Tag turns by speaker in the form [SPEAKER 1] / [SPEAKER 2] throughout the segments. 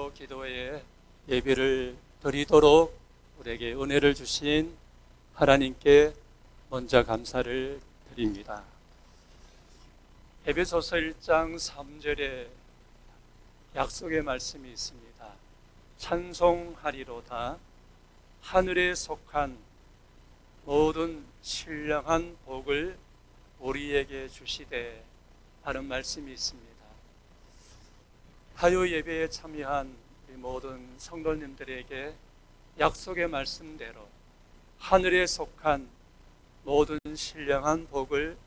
[SPEAKER 1] 새벽 기도에 예배를 드리도록 우리에게 은혜를 주신 하나님께 먼저 감사를 드립니다. 에베소서 1장 3절에 약속의 말씀이 있습니다. 찬송하리로다 하늘에 속한 모든 신령한 복을 우리에게 주시되 하는 말씀이 있습니다. 화요 예배에 참여한 우리 모든 성도님들에게 약속의 말씀대로 하늘에 속한 모든 신령한 복을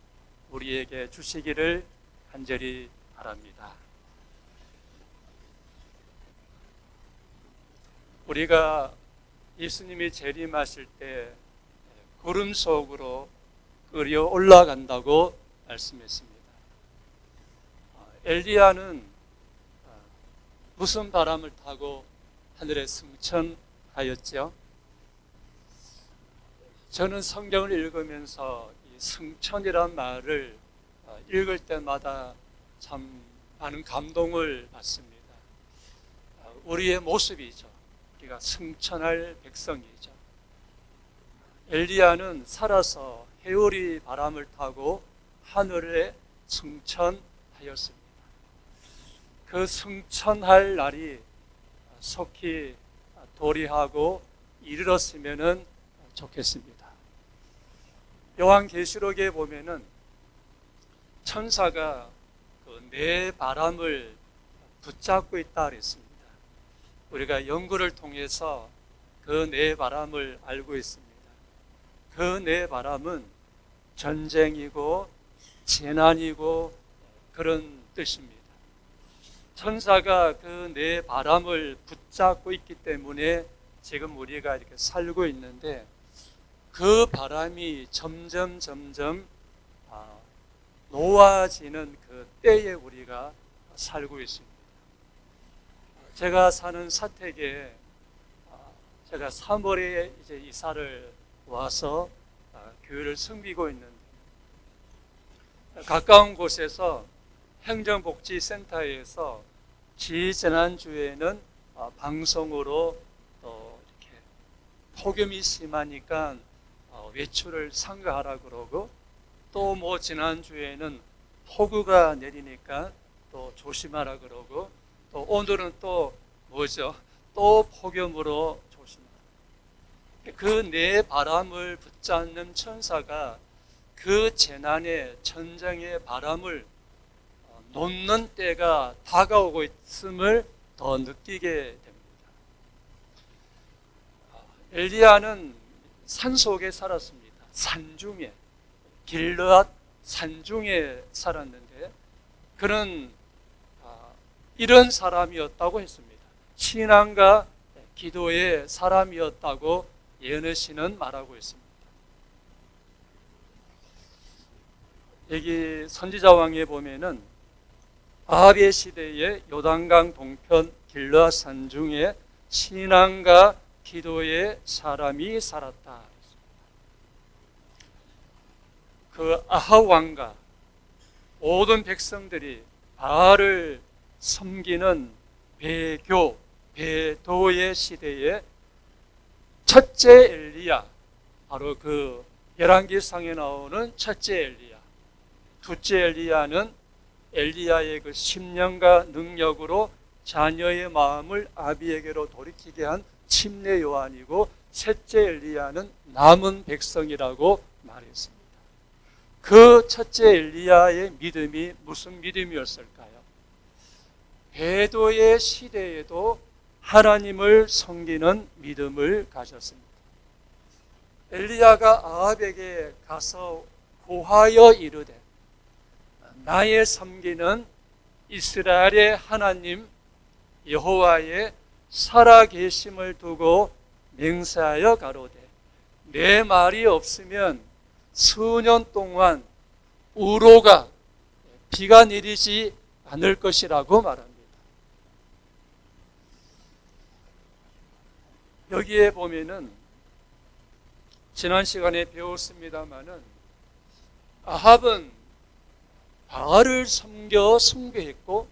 [SPEAKER 1] 우리에게 주시기를 간절히 바랍니다. 우리가 예수님이 재림하실 때 구름 속으로 끌어 올라간다고 말씀했습니다. 엘리야는 무슨 바람을 타고 하늘에 승천하였죠? 저는 성경을 읽으면서 이 승천이란 말을 읽을 때마다 참 많은 감동을 받습니다. 우리의 모습이죠. 우리가 승천할 백성이죠. 엘리야는 살아서 해오리 바람을 타고 하늘에 승천하였습니다. 그 승천할 날이 속히 도래하고 이르렀으면 좋겠습니다. 요한계시록에 보면은 천사가 그 네 바람을 붙잡고 있다 그랬습니다. 우리가 연구를 통해서 그 네 바람을 알고 있습니다. 그 네 바람은 전쟁이고 재난이고 그런 뜻입니다. 천사가 그 네 바람을 붙잡고 있기 때문에 지금 우리가 이렇게 살고 있는데 그 바람이 점점 놓아지는 그 때에 우리가 살고 있습니다. 제가 사는 사택에 제가 3월에 이제 이사를 와서 교회를 섬기고 있는데 가까운 곳에서 행정복지센터에서 지지난주에는 방송으로 또 이렇게 폭염이 심하니까 외출을 삼가하라 그러고 또 뭐 지난주에는 폭우가 내리니까 또 조심하라 그러고 또 오늘은 또 뭐죠? 또 폭염으로 조심하라. 그 네 바람을 붙잡는 천사가 그 재난의 전쟁의 바람을 놓는 때가 다가오고 있음을 더 느끼게 됩니다. 엘리야는 산속에 살았습니다. 산중에, 길르앗 산중에 살았는데 그는 이런 사람이었다고 했습니다. 신앙과 기도의 사람이었다고 예언의 시는 말하고 있습니다. 여기 선지자왕에 보면은 아합의 시대에 요단강 동편 길르앗 산중에 신앙과 기도의 사람이 살았다. 그 아합 왕과 모든 백성들이 바알을 섬기는 배교, 배도의 시대에 첫째 엘리야, 바로 그 열왕기상에 나오는 첫째 엘리야, 둘째 엘리야는 엘리야의 그 심령과 능력으로 자녀의 마음을 아비에게로 돌이키게 한 침례 요한이고 셋째 엘리야는 남은 백성이라고 말했습니다. 그 첫째 엘리야의 믿음이 무슨 믿음이었을까요? 배도의 시대에도 하나님을 섬기는 믿음을 가졌습니다. 엘리야가 아합에게 가서 고하여 이르되 나의 섬기는 이스라엘의 하나님 여호와의 살아계심을 두고 맹세하여 가로되 내 말이 없으면 수년 동안 우로가 비가 내리지 않을 것이라고 말합니다. 여기에 보면은 지난 시간에 배웠습니다마는 아합은 바알을 섬겨 숭배했고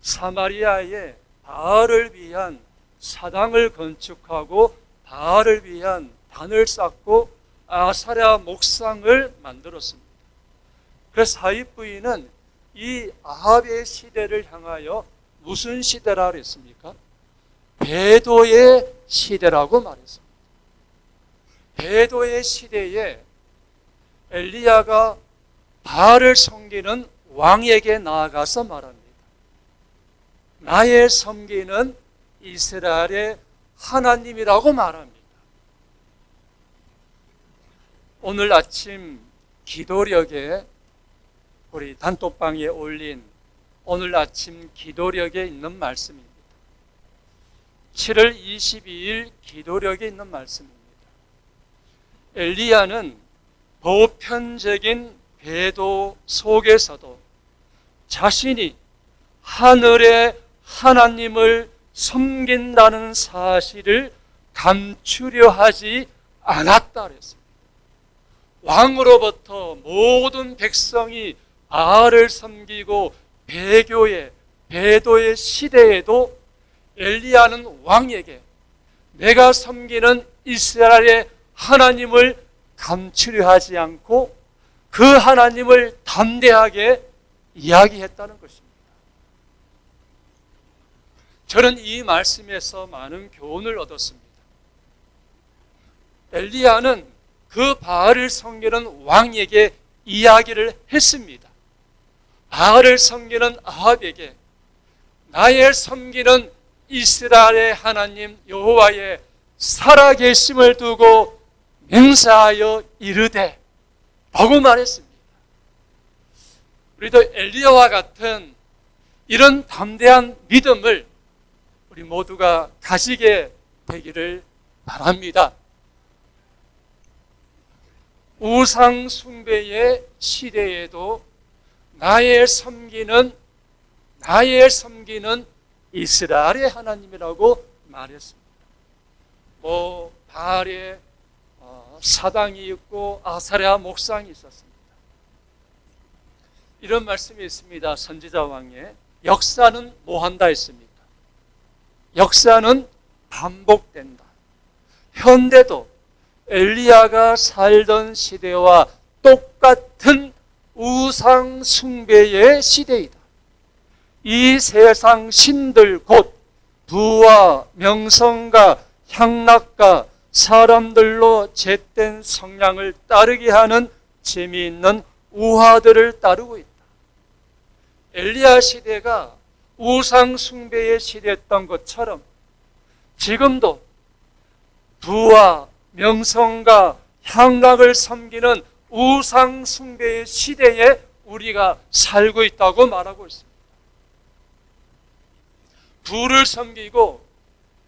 [SPEAKER 1] 사마리아에 바알을 위한 사당을 건축하고 바알을 위한 단을 쌓고 아사랴 목상을 만들었습니다. 그래서 사입 부인은 이 아합의 시대를 향하여 무슨 시대라 그랬습니까? 배도의 시대라고 말했습니다. 배도의 시대에 엘리야가 바알을 섬기는 왕에게 나아가서 말합니다. 나의 섬기는 이스라엘의 하나님이라고 말합니다. 오늘 아침 기도력에 우리 단톡방에 올린 오늘 아침 기도력에 있는 말씀입니다. 7월 22일 기도력에 있는 말씀입니다. 엘리야는 보편적인 배도 속에서도 자신이 하늘의 하나님을 섬긴다는 사실을 감추려 하지 않았다 그랬습니다. 왕으로부터 모든 백성이 바알을 섬기고 배도의 시대에도 엘리야는 왕에게 내가 섬기는 이스라엘의 하나님을 감추려 하지 않고 그 하나님을 담대하게 이야기했다는 것입니다. 저는 이 말씀에서 많은 교훈을 얻었습니다. 엘리야는 그 바알을 섬기는 왕에게 이야기를 했습니다. 바알을 섬기는 아합에게 나의 섬기는 이스라엘의 하나님 여호와의 살아계심을 두고 맹세하여 이르되 라고 말했습니다. 우리도 엘리야와 같은 이런 담대한 믿음을 우리 모두가 가지게 되기를 바랍니다. 우상 숭배의 시대에도 나의 섬기는 이스라엘의 하나님이라고 말했습니다. 바알의 사당이 있고 아사랴 목상이 있었습니다. 이런 말씀이 있습니다. 선지자 왕에 역사는 뭐한다 했습니까? 역사는 반복된다. 현대도 엘리야가 살던 시대와 똑같은 우상 숭배의 시대이다. 이 세상 신들 곧 부와 명성과 향락과 사람들로 잿된 성향을 따르게 하는 재미있는 우화들을 따르고 있다. 엘리야 시대가 우상 숭배의 시대였던 것처럼 지금도 부와 명성과 향락을 섬기는 우상 숭배의 시대에 우리가 살고 있다고 말하고 있습니다. 부를 섬기고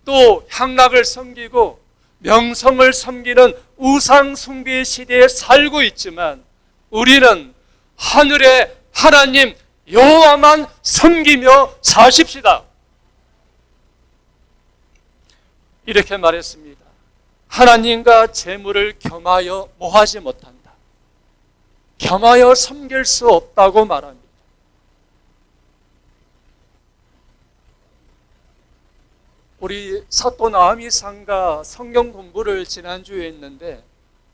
[SPEAKER 1] 또 향락을 섬기고 명성을 섬기는 우상 숭배의 시대에 살고 있지만 우리는 하늘의 하나님 여호와만 섬기며 사십시다. 이렇게 말했습니다. 하나님과 재물을 겸하여 뭐하지 못한다. 겸하여 섬길 수 없다고 말합니다. 우리 사또 나아미 상가 성경 공부를 지난주에 했는데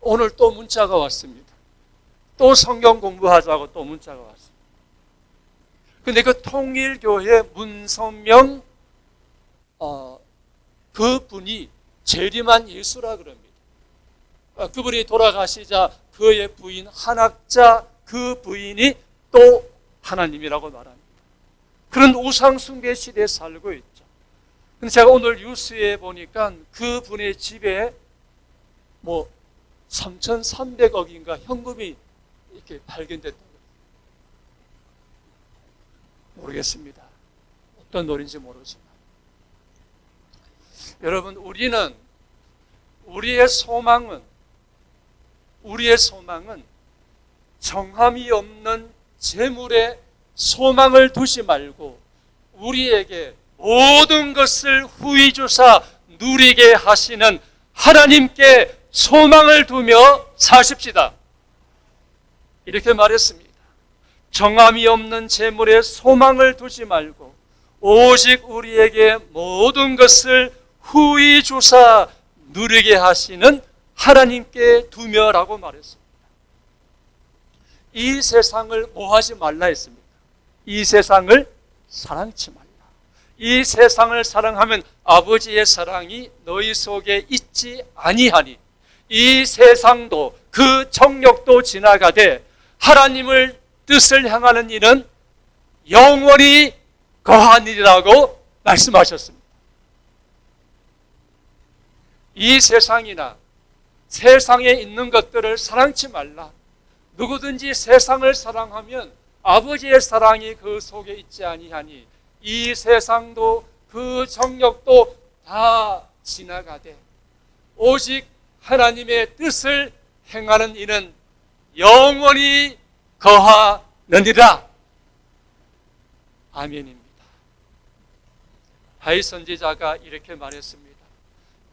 [SPEAKER 1] 오늘 또 문자가 왔습니다. 또 성경 공부하자고 또 문자가 왔습니다. 근데 그 통일교회 문선명 그 분이 재림한 예수라 그럽니다. 그분이 돌아가시자 그의 부인 한학자 그 부인이 또 하나님이라고 말합니다. 그런 우상숭배 시대에 살고 있죠. 근데 제가 오늘 뉴스에 보니까 그 분의 집에 3,300억인가 현금이 이렇게 발견됐다고. 모르겠습니다. 어떤 노래인지 모르지만. 여러분, 우리의 소망은 정함이 없는 재물에 소망을 두지 말고 우리에게 모든 것을 후히 주사 누리게 하시는 하나님께 소망을 두며 사십시다. 이렇게 말했습니다. 정함이 없는 재물에 소망을 두지 말고 오직 우리에게 모든 것을 후히 주사 누리게 하시는 하나님께 두며라고 말했습니다. 이 세상을 뭐하지 말라 했습니까? 이 세상을 사랑치 말라. 이 세상을 사랑하면 아버지의 사랑이 너희 속에 있지 아니하니 이 세상도 그 정욕도 지나가되 하나님을 뜻을 향하는 이는 영원히 거하니라고 말씀하셨습니다. 이 세상이나 세상에 있는 것들을 사랑치 말라. 누구든지 세상을 사랑하면 아버지의 사랑이 그 속에 있지 아니하니 이 세상도 그 정욕도 다 지나가되 오직 하나님의 뜻을 행하는 이는 영원히 거하느니라. 아멘입니다. 바위 선지자가 이렇게 말했습니다.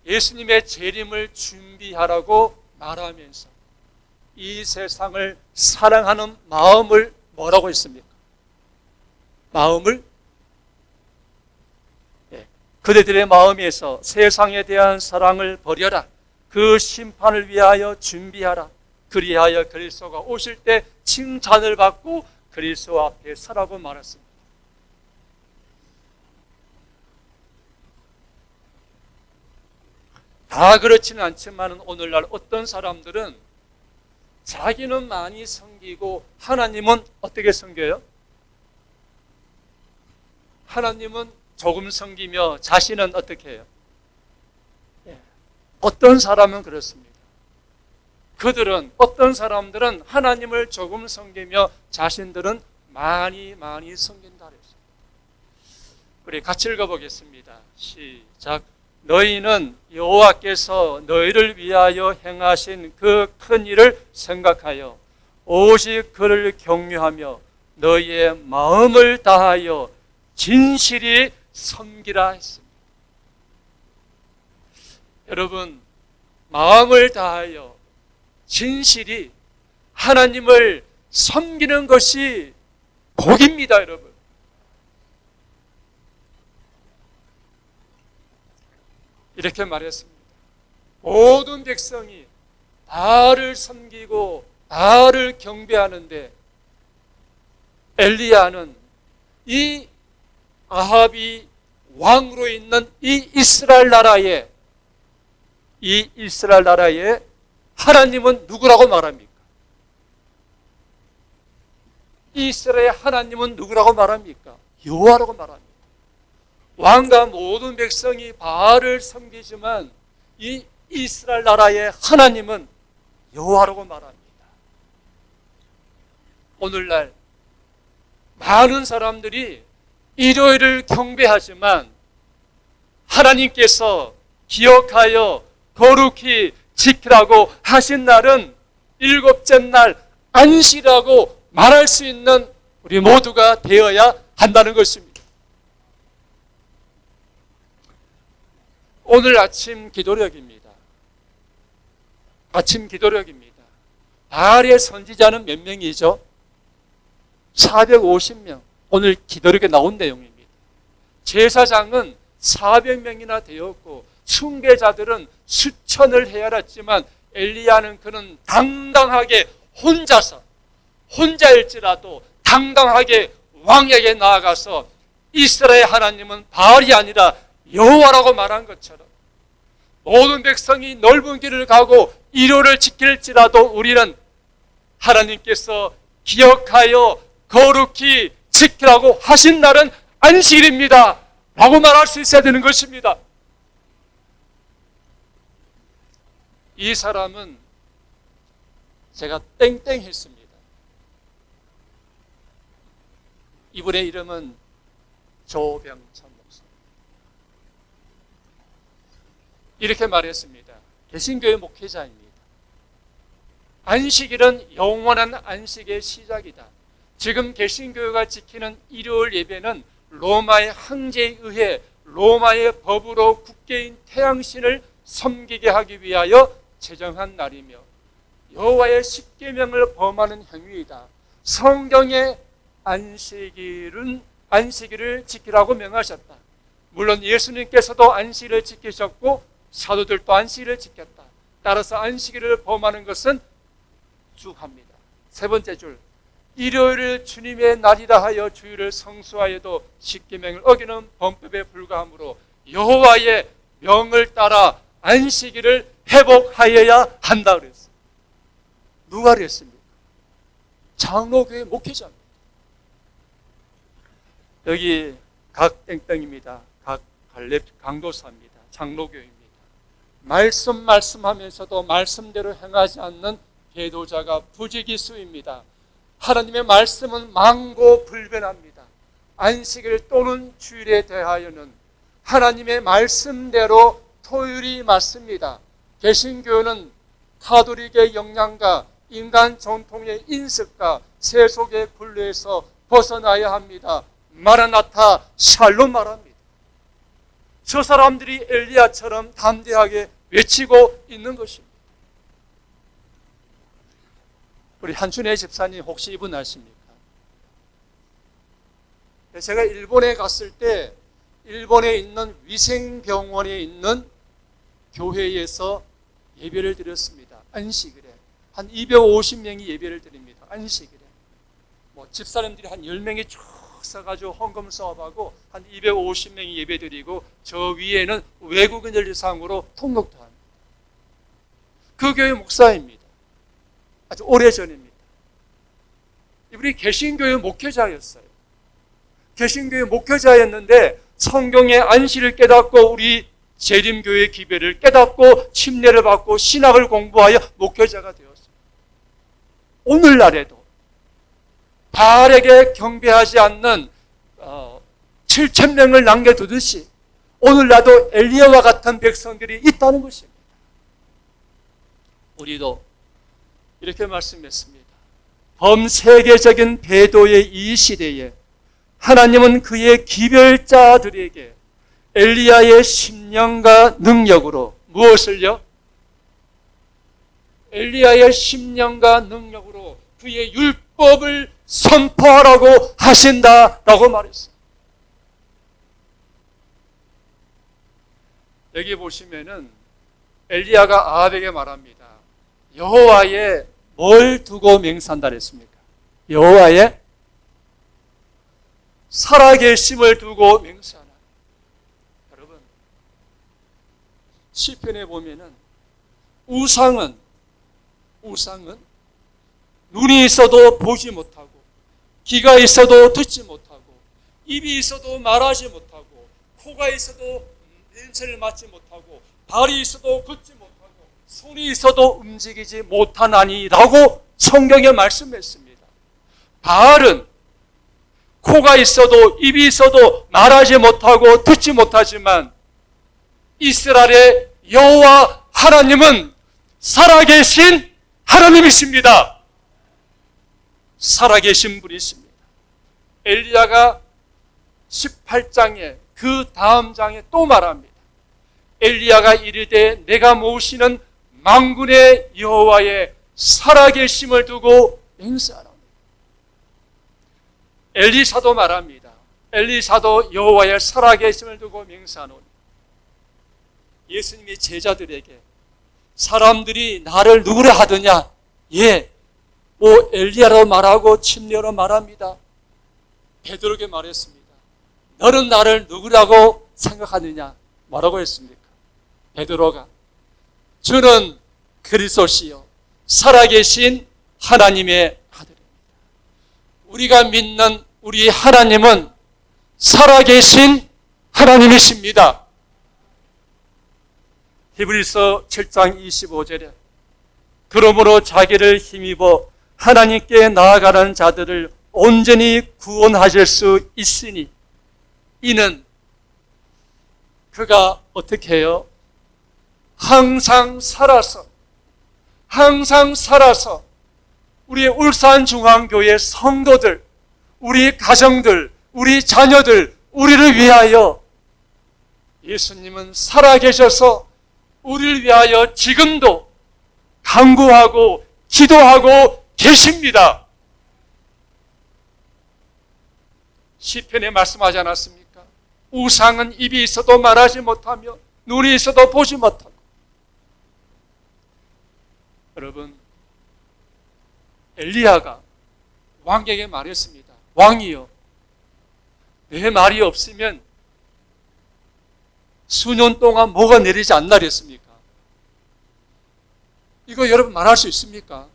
[SPEAKER 1] 예수님의 재림을 준비하라고 말하면서 이 세상을 사랑하는 마음을 뭐라고 했습니까? 마음을 그대들의 마음에서 세상에 대한 사랑을 버려라. 그 심판을 위하여 준비하라. 그리하여 그리스도가 오실 때 칭찬을 받고 그리스도 앞에 서라고 말했습니다. 다 그렇지는 않지만 오늘날 어떤 사람들은 자기는 많이 섬기고 하나님은 어떻게 섬겨요? 하나님은 조금 섬기며 자신은 어떻게 해요? 어떤 사람은 그렇습니다. 그들은 어떤 사람들은 하나님을 조금 섬기며 자신들은 많이 섬긴다 그랬어요. 우리 같이 읽어보겠습니다. 시작. 너희는 여호와께서 너희를 위하여 행하신 그 큰 일을 생각하여 오직 그를 경외하며 너희의 마음을 다하여 진실이 섬기라 했습니다. 여러분, 마음을 다하여 진실이 하나님을 섬기는 것이 복입니다, 여러분. 이렇게 말했습니다. 모든 백성이 나를 섬기고 나를 경배하는데 엘리야는 이 아합이 왕으로 있는 이 이스라엘 나라에 하나님은 누구라고 말합니까? 이스라엘 하나님은 누구라고 말합니까? 여호와라고 말합니다. 왕과 모든 백성이 바알을 섬기지만 이 이스라엘 나라의 하나님은 여호와라고 말합니다. 오늘날 많은 사람들이 일요일을 경배하지만 하나님께서 기억하여 거룩히 지키라고 하신 날은 일곱째 날 안식이라고 말할 수 있는 우리 모두가 되어야 한다는 것입니다. 오늘 아침 기도력입니다. 아침 기도력입니다. 바알의 선지자는 몇 명이죠? 450명. 오늘 기도력에 나온 내용입니다. 제사장은 400명이나 되었고 숭배자들은 수천을 헤아렸지만 엘리야는 그는 당당하게 혼자일지라도 당당하게 왕에게 나아가서 이스라엘 하나님은 바알이 아니라 여호와라고 말한 것처럼 모든 백성이 넓은 길을 가고 일요를 지킬지라도 우리는 하나님께서 기억하여 거룩히 지키라고 하신 날은 안식일입니다 라고 말할 수 있어야 되는 것입니다. 이 사람은 제가 땡땡 했습니다. 이분의 이름은 조병천 목사입니다. 이렇게 말했습니다. 개신교의 목회자입니다. 안식일은 영원한 안식의 시작이다. 지금 개신교회가 지키는 일요일 예배는 로마의 황제에 의해 로마의 법으로 국계인 태양신을 섬기게 하기 위하여 제정한 날이며 여호와의 십계명을 범하는 행위이다. 성경의 안식일은 안식일을 지키라고 명하셨다. 물론 예수님께서도 안식일을 지키셨고 사도들도 안식일을 지켰다. 따라서 안식일을 범하는 것은 주합니다. 세 번째 줄, 일요일을 주님의 날이라 하여 주일을 성수하여도 십계명을 어기는 범법에 불과하므로 여호와의 명을 따라 안식일을 회복하여야 한다 그랬어요. 누가 그랬습니까? 장로교회 목회자입니다. 여기 각 땡땡입니다. 각 갈렙 강도사입니다. 장로교회입니다. 말씀하면서도 말씀대로 행하지 않는 배도자가 부지기수입니다. 하나님의 말씀은 망고불변합니다. 안식일 또는 주일에 대하여는 하나님의 말씀대로 토요일이 맞습니다. 개신교는 가톨릭의 영향과 인간 전통의 인습과 세속의 굴레에서 벗어나야 합니다. 마라나타 샬롬 말합니다. 저 사람들이 엘리야처럼 담대하게 외치고 있는 것입니다. 우리 한춘혜 집사님 혹시 이분 아십니까? 제가 일본에 갔을 때 일본에 있는 위생병원에 있는 교회에서 예배를 드렸습니다. 안식일에 한 250명이 예배를 드립니다. 안식일에 집사님들이 한 10명이 쭉 서가지고 헌금 수업하고 한 250명이 예배 드리고 저 위에는 외국인들 대상으로 통역도 합니다. 그 교회 목사입니다. 아주 오래전입니다. 이분이 개신교회 목회자였어요. 개신교회 목회자였는데 성경의 안식을 깨닫고 우리 재림교회 기별을 깨닫고 침례를 받고 신학을 공부하여 목회자가 되었습니다. 오늘날에도 바알에게 경배하지 않는 7,000명을 남겨두듯이 오늘날도 엘리야와 같은 백성들이 있다는 것입니다. 우리도 이렇게 말씀했습니다. 범세계적인 배도의 이 시대에 하나님은 그의 기별자들에게 엘리야의 심령과 능력으로 무엇을요? 엘리야의 심령과 능력으로 그의 율법을 선포하라고 하신다라고 말했어요. 여기 보시면은 엘리야가 아합에게 말합니다. 여호와의 뭘 두고 맹세한다 그랬습니까? 여호와의 살아계심을 두고 맹세하라. 여러분, 시편에 보면은 우상은 눈이 있어도 보지 못하고 귀가 있어도 듣지 못하고 입이 있어도 말하지 못하고 코가 있어도 냄새를 맡지 못하고 발이 있어도 걷지 못하고 손이 있어도 움직이지 못하나니라고 성경에 말씀했습니다. 바알은 코가 있어도 입이 있어도 말하지 못하고 듣지 못하지만 이스라엘의 여호와 하나님은 살아계신 하나님이십니다. 살아계신 분이십니다. 엘리야가 18장에 그 다음 장에 또 말합니다. 엘리야가 이르되 내가 모시는 만군의 여호와의 살아계심을 두고 맹세하라. 엘리사도 말합니다. 엘리사도 여호와의 살아계심을 두고 맹세하노니 예수님이 제자들에게 사람들이 나를 누구라 하더냐? 예, 엘리야로 말하고 침례로 말합니다. 베드로에게 말했습니다. 너는 나를 누구라고 생각하느냐? 뭐라고 했습니까? 베드로가 저는 그리스도시요 살아계신 하나님의 아들입니다. 우리가 믿는 우리 하나님은 살아계신 하나님이십니다. 히브리서 7장 25절에 그러므로 자기를 힘입어 하나님께 나아가는 자들을 온전히 구원하실 수 있으니 이는 그가 어떻게 해요? 항상 살아서 우리 울산중앙교회 성도들, 우리 가정들, 우리 자녀들, 우리를 위하여 예수님은 살아계셔서 우리를 위하여 지금도 간구하고 기도하고 계십니다. 시편에 말씀하지 않았습니까? 우상은 입이 있어도 말하지 못하며 눈이 있어도 보지 못하고. 여러분, 엘리야가 왕에게 말했습니다. 왕이여, 내 말이 없으면 수년 동안 뭐가 내리지 않나 그랬습니까? 이거 여러분 말할 수 있습니까?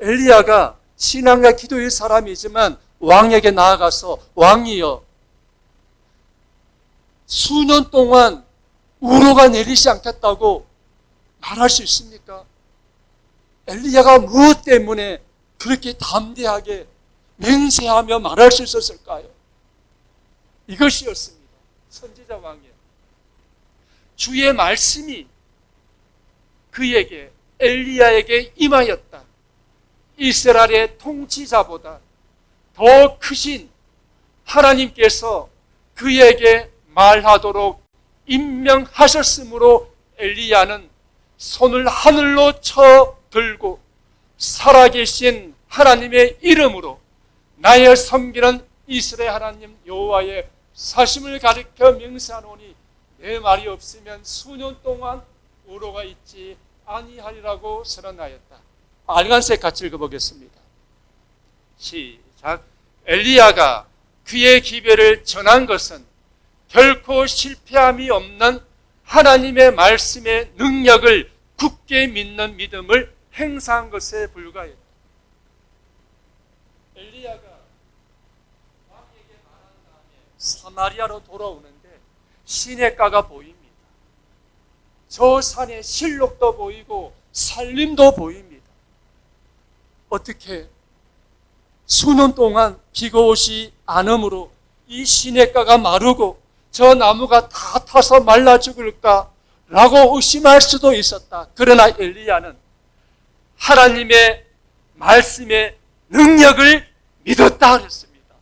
[SPEAKER 1] 엘리야가 신앙과 기도의 사람이지만 왕에게 나아가서 왕이여, 수년 동안 우로가 내리지 않겠다고 말할 수 있습니까? 엘리야가 무엇 때문에 그렇게 담대하게 맹세하며 말할 수 있었을까요? 이것이었습니다. 선지자 왕이요, 주의 말씀이 그에게, 엘리야에게 임하였다. 이스라엘의 통치자보다 더 크신 하나님께서 그에게 말하도록 임명하셨으므로 엘리야는 손을 하늘로 쳐 들고 살아계신 하나님의 이름으로 나의 섬기는 이스라엘 하나님 여호와의 사심을 가리켜 맹세하노니 내 말이 없으면 수년 동안 우로가 있지 아니하리라고 선언하였다. 빨간색 같이 읽어보겠습니다. 시작. 엘리야가 그의 기별을 전한 것은 결코 실패함이 없는 하나님의 말씀의 능력을 굳게 믿는 믿음을 행사한 것에 불과했다. 엘리야가 왕에게 말한 다음에 사마리아로 돌아오는데 시냇가가 보입니다. 저 산에 실록도 보이고 산림도 보입니다. 어떻게 수년 동안 비가 오지 않으므로 이 시냇가가 마르고 저 나무가 다 타서 말라 죽을까라고 의심할 수도 있었다. 그러나 엘리야는 하나님의 말씀의 능력을 믿었다 그랬습니다.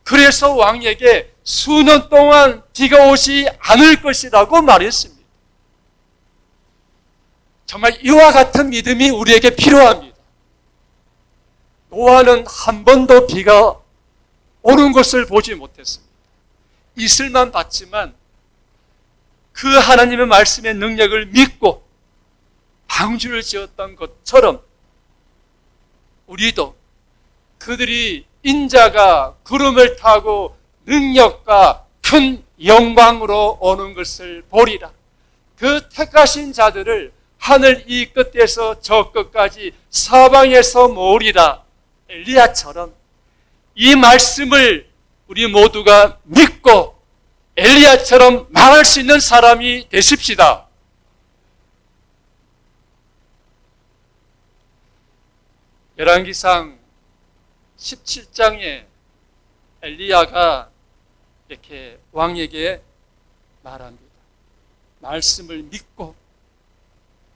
[SPEAKER 1] 그래서 왕에게 수년 동안 비가 오지 않을 것이라고 말했습니다. 정말 이와 같은 믿음이 우리에게 필요합니다. 노아는 한 번도 비가 오는 것을 보지 못했습니다. 이슬만 봤지만 그 하나님의 말씀의 능력을 믿고 방주를 지었던 것처럼 우리도 그들이 인자가 구름을 타고 능력과 큰 영광으로 오는 것을 보리라. 그 택하신 자들을 하늘 이 끝에서 저 끝까지 사방에서 모으리라. 엘리야처럼 이 말씀을 우리 모두가 믿고 엘리야처럼 말할 수 있는 사람이 되십시다. 열왕기상 17장에 엘리야가 이렇게 왕에게 말합니다. 말씀을 믿고,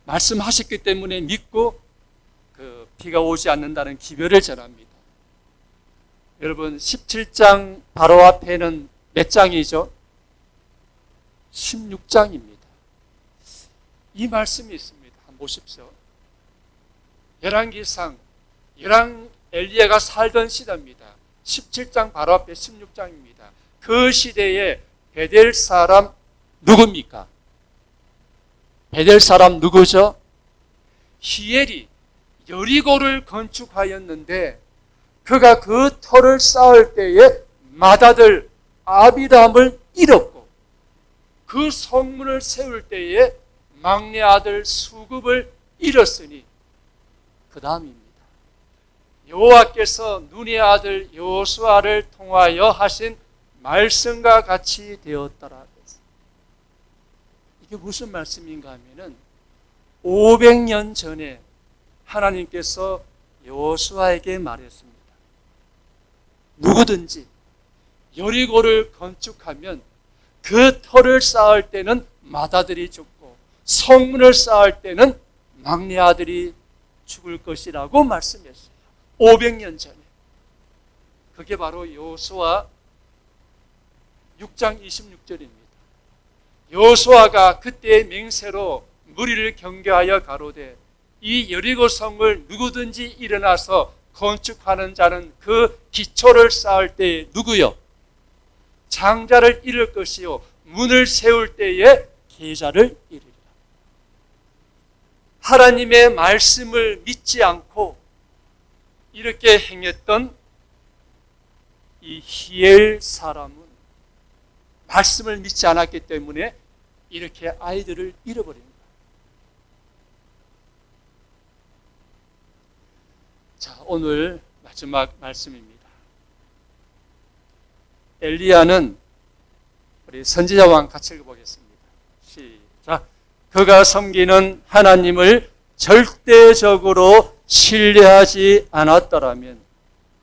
[SPEAKER 1] 말씀하셨기 때문에 믿고 그 비가 오지 않는다는 기별을 전합니다. 여러분 17장 바로 앞에는 몇 장이죠? 16장입니다. 이 말씀이 있습니다. 한번 보십시오. 열왕기상, 엘리야가 살던 시대입니다. 17장 바로 앞에 16장입니다. 그 시대에 베델 사람 누굽니까? 베델 사람 누구죠? 히엘이 여리고를 건축하였는데 그가 그 터를 쌓을 때에 맏아들 아비람을 잃었고 그 성문을 세울 때에 막내 아들 수급을 잃었으니 그 다음입니다. 여호와께서 눈의 아들 여호수아를 통하여 하신 말씀과 같이 되었더라. 이게 무슨 말씀인가 하면은 500년 전에 하나님께서 여호수아에게 말했습니다. 누구든지 여리고를 건축하면 그 터를 쌓을 때는 맏아들이 죽고 성문을 쌓을 때는 막내 아들이 죽을 것이라고 말씀했어요. 500년 전에. 그게 바로 여호수아 6장 26절입니다. 여호수아가 그때의 맹세로 무리를 경계하여 가로되 이 여리고 성을 누구든지 일어나서 건축하는 자는 그 기초를 쌓을 때에 누구요? 장자를 이룰 것이요 문을 세울 때에 계자를 이루리라. 하나님의 말씀을 믿지 않고 이렇게 행했던 이 히엘 사람은 말씀을 믿지 않았기 때문에 이렇게 아이들을 잃어버린 거예요. 자, 오늘 마지막 말씀입니다. 엘리야는 우리 선지자와 같이 읽어보겠습니다. 시작. 그가 섬기는 하나님을 절대적으로 신뢰하지 않았더라면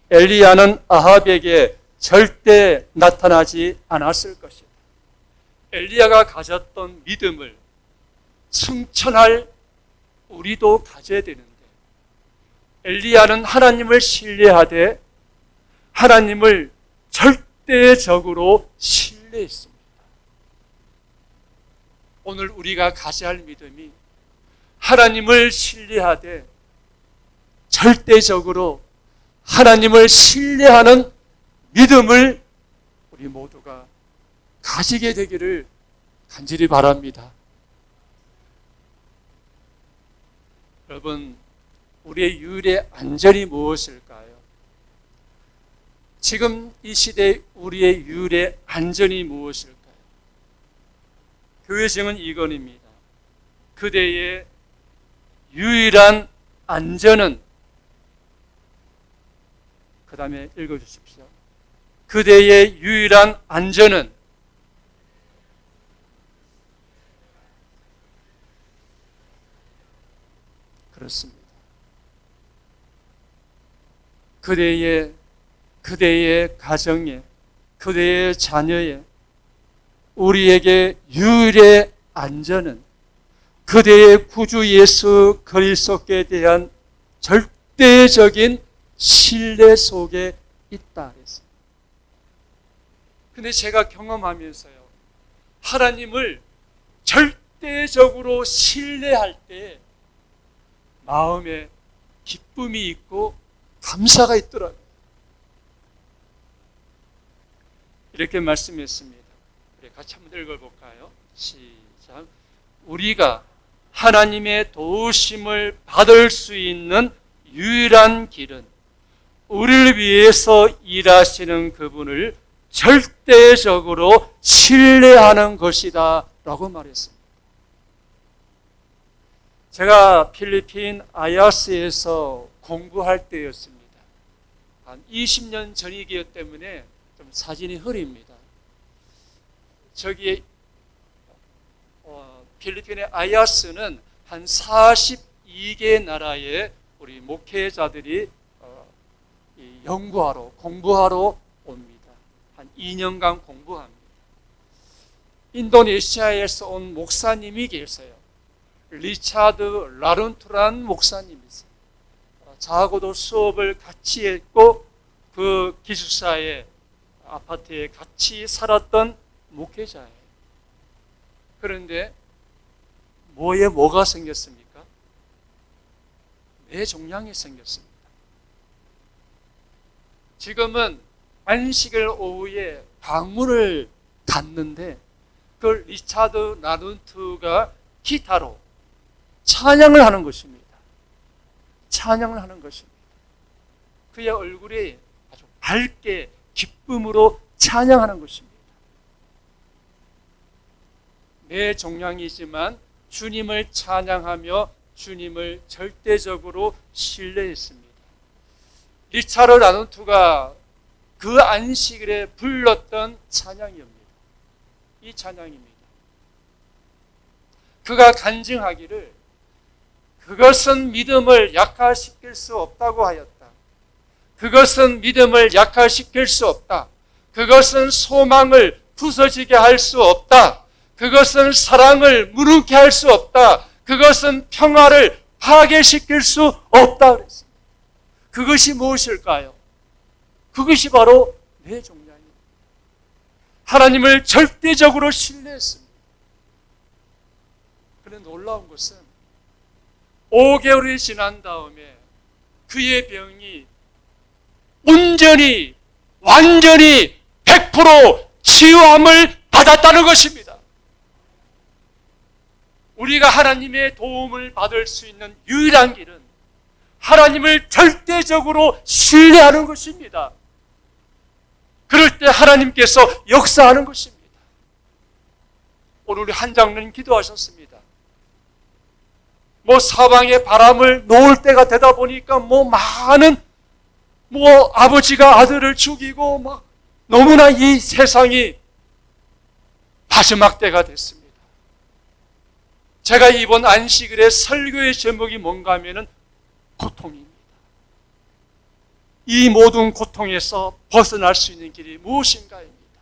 [SPEAKER 1] 엘리야는 아합에게 절대 나타나지 않았을 것이다. 엘리야가 가졌던 믿음을 승천할 우리도 가져야 되는데 엘리야는 하나님을 신뢰하되 하나님을 절대적으로 신뢰했습니다. 오늘 우리가 가져야 할 믿음이 하나님을 신뢰하되 절대적으로 하나님을 신뢰하는 믿음을 우리 모두가 가지게 되기를 간절히 바랍니다. 여러분, 우리의 유일의 안전이 무엇일까요? 지금 이 시대 우리의 유일의 안전이 무엇일까요? 교회 증은 이건입니다. 그대의 유일한 안전은, 그 다음에 읽어주십시오. 그대의 유일한 안전은 그렇습니다. 그대의 가정에, 그대의 자녀에 우리에게 유일의 안전은 그대의 구주 예수 그리스도께 대한 절대적인 신뢰 속에 있다 그랬어요. 근데 제가 경험하면서요, 하나님을 절대적으로 신뢰할 때 마음에 기쁨이 있고 감사가 있더라고요. 이렇게 말씀했습니다. 우리 같이 한번 읽어볼까요? 시작. 우리가 하나님의 도우심을 받을 수 있는 유일한 길은 우리를 위해서 일하시는 그분을 절대적으로 신뢰하는 것이다 라고 말했습니다. 제가 필리핀 아야스에서 공부할 때였습니다. 한 20년 전이기 때문에 좀 사진이 흐립니다. 저기 필리핀의 아야스는 한 42개 나라의 우리 목회자들이 연구하러, 공부하러 옵니다. 한 2년간 공부합니다. 인도네시아에서 온 목사님이 계세요. 리차드 라룬투라는 목사님이세요. 저하고도 수업을 같이 했고 그 기숙사에, 아파트에 같이 살았던 목회자예요. 그런데 뭐가 생겼습니까? 뇌종양이 생겼습니다. 지금은 안식일 오후에 방문을 갔는데 그 리차드 라룬투가 기타로 찬양을 하는 것입니다. 찬양을 하는 것입니다. 그의 얼굴이 아주 밝게 기쁨으로 찬양하는 것입니다. 뇌종양이지만 주님을 찬양하며 주님을 절대적으로 신뢰했습니다. 리차드 라룬투가 그 안식일에 불렀던 찬양이옵니다. 이 찬양입니다. 그가 간증하기를 그것은 믿음을 약화시킬 수 없다고 하였다. 그것은 믿음을 약화시킬 수 없다. 그것은 소망을 부서지게 할 수 없다. 그것은 사랑을 무능케 할 수 없다. 그것은 평화를 파괴시킬 수 없다 그랬습니다. 그것이 무엇일까요? 그것이 바로 뇌종양입니다. 하나님을 절대적으로 신뢰했습니다. 그런데 놀라운 것은 5개월이 지난 다음에 그의 병이 온전히 완전히 100% 치유함을 받았다는 것입니다. 우리가 하나님의 도움을 받을 수 있는 유일한 길은 하나님을 절대적으로 신뢰하는 것입니다. 그럴 때 하나님께서 역사하는 것입니다. 오늘 우리 한 장로님 기도하셨습니다. 사방에 바람을 놓을 때가 되다 보니까 많은 아버지가 아들을 죽이고 너무나 이 세상이 마지막 때가 됐습니다. 제가 이번 안식일에 설교의 제목이 뭔가 하면은 고통입니다. 이 모든 고통에서 벗어날 수 있는 길이 무엇인가입니다.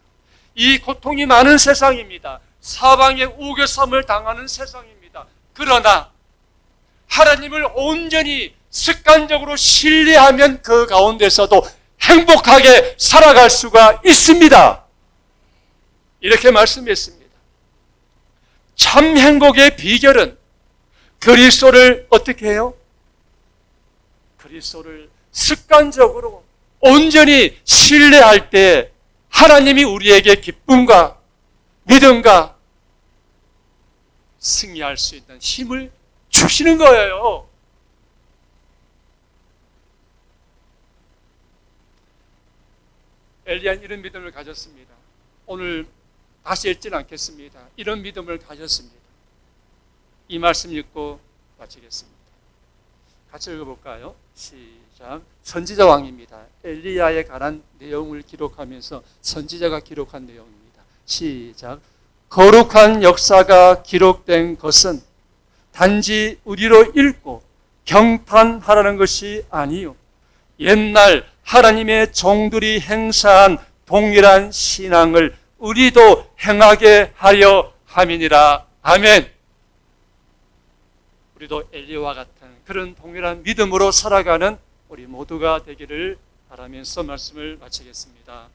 [SPEAKER 1] 이 고통이 많은 세상입니다. 사방에 우겨섬을 당하는 세상입니다. 그러나 하나님을 온전히 습관적으로 신뢰하면 그 가운데서도 행복하게 살아갈 수가 있습니다. 이렇게 말씀했습니다. 참 행복의 비결은 그리스도를 어떻게 해요? 그리스도를 습관적으로 온전히 신뢰할 때 하나님이 우리에게 기쁨과 믿음과 승리할 수 있는 힘을 주시는 거예요. 엘리야는 이런 믿음을 가졌습니다. 오늘 다시 읽지는 않겠습니다. 이런 믿음을 가졌습니다. 이 말씀 읽고 마치겠습니다. 같이 읽어볼까요? 시작. 선지자 왕입니다. 엘리야에 관한 내용을 기록하면서 선지자가 기록한 내용입니다. 시작. 거룩한 역사가 기록된 것은 단지 우리로 읽고 경탄하라는 것이 아니요 옛날 하나님의 종들이 행사한 동일한 신앙을 우리도 행하게 하려 함이니라. 아멘. 우리도 엘리야와 같은 그런 동일한 믿음으로 살아가는 우리 모두가 되기를 바라면서 말씀을 마치겠습니다.